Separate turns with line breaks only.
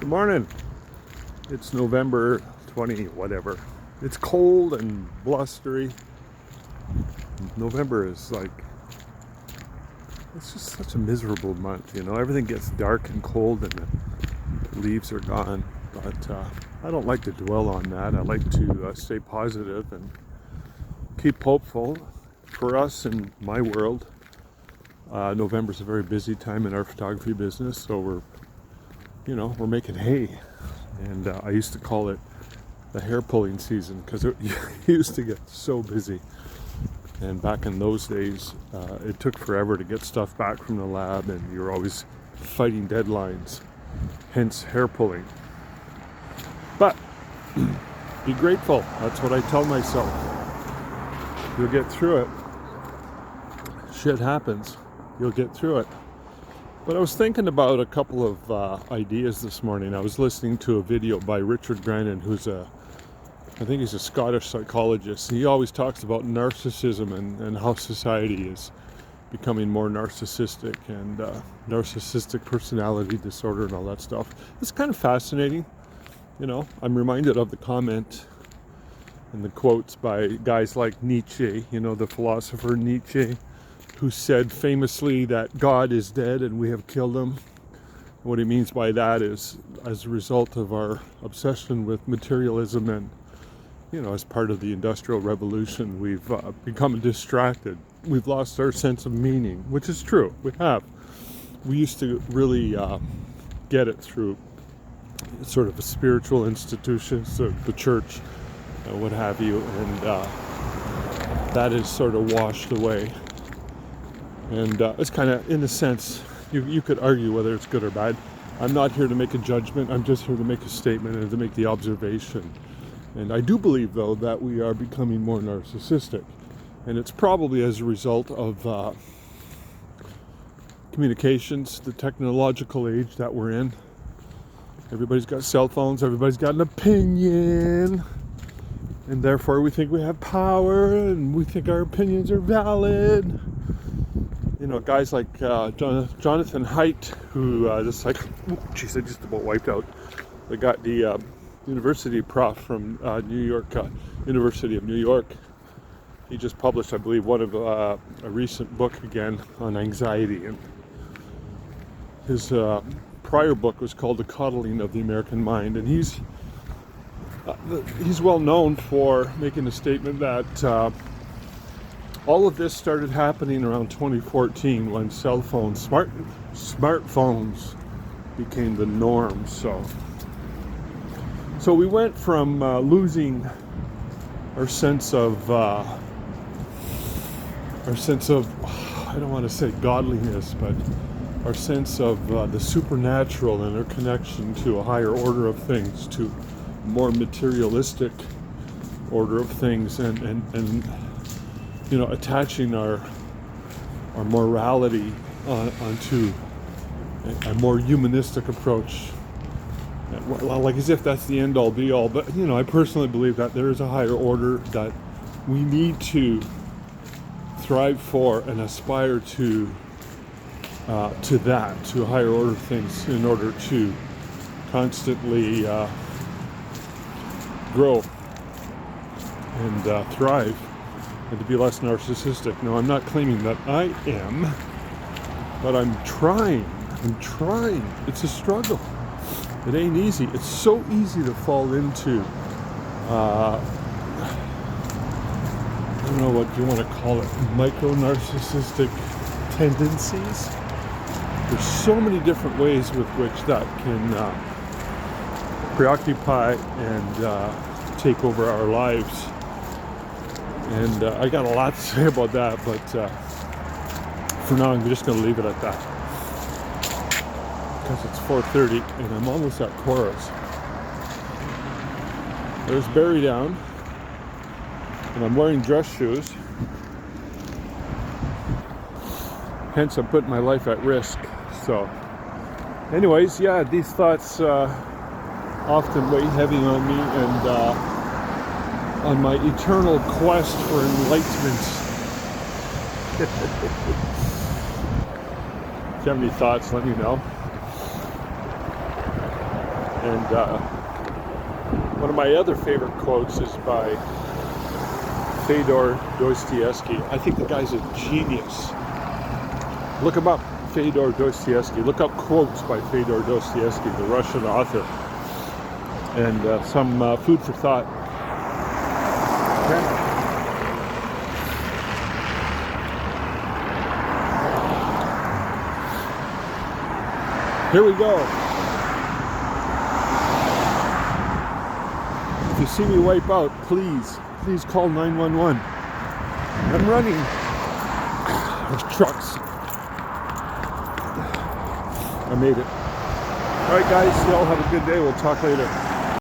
Good morning. It's November 20, whatever. It's cold and blustery. November is it's just such a miserable month, you know. Everything gets dark and cold and the leaves are gone. But I don't like to dwell on that. I like to stay positive and keep hopeful. For us in my world, November's a very busy time in our photography business, so we're making hay. And I used to call it the hair pulling season because it used to get so busy. And back in those days, it took forever to get stuff back from the lab, and you were always fighting deadlines, hence hair pulling. But be grateful. That's what I tell myself. You'll get through it. Shit happens. You'll get through it. But I was thinking about a couple of ideas this morning. I was listening to a video by Richard Grannon, I think he's a Scottish psychologist. He always talks about narcissism and how society is becoming more narcissistic and narcissistic personality disorder and all that stuff. It's kind of fascinating. You know, I'm reminded of the comment and the quotes by guys like Nietzsche, you know, the philosopher Nietzsche, who said famously that God is dead and we have killed him. What he means by that is, as a result of our obsession with materialism and, you know, as part of the Industrial Revolution, we've become distracted. We've lost our sense of meaning, which is true. We have. We used to really get it through sort of a spiritual institution, so the church, what have you, and that is sort of washed away. And it's kind of, in a sense, you could argue whether it's good or bad. I'm not here to make a judgment. I'm just here to make a statement and to make the observation. And I do believe, though, that we are becoming more narcissistic. And it's probably as a result of communications, the technological age that we're in. Everybody's got cell phones. Everybody's got an opinion. And therefore we think we have power and we think our opinions are valid. You know, guys like Jonathan Haidt, who I just about wiped out. They got the university prof from New York, University of New York. He just published, I believe, one of a recent book again on anxiety. And his prior book was called The Coddling of the American Mind. And he's well known for making the statement that all of this started happening around 2014 when cell phones, smartphones became the norm. So we went from losing our sense of I don't want to say godliness, but our sense of the supernatural and our connection to a higher order of things, to a more materialistic order of things, and you know, attaching our morality onto a more humanistic approach, like as if that's the end all be all. But you know, I personally believe that there is a higher order that we need to thrive for and aspire to a higher order of things in order to constantly grow and thrive, and to be less narcissistic. No, I'm not claiming that I am, but I'm trying. It's a struggle. It ain't easy. It's so easy to fall into, I don't know what you want to call it, micro-narcissistic tendencies. There's so many different ways with which that can preoccupy and take over our lives. And I got a lot to say about that, but for now I'm just going to leave it at that. Because it's 4:30 and I'm almost at Coras. There's Barry down, and I'm wearing dress shoes. Hence I'm putting my life at risk. So anyways, yeah, these thoughts often weigh heavy on me, and on my eternal quest for enlightenment. If you have any thoughts, let me know. And one of my other favorite quotes is by Fyodor Dostoevsky. I think the guy's a genius. Look him up, Fyodor Dostoevsky. Look up quotes by Fyodor Dostoevsky, the Russian author. And some food for thought. Okay. Here we go. If you see me wipe out, please call 911. I'm running. There's trucks. I made it. All right, guys, y'all have a good day. We'll talk later.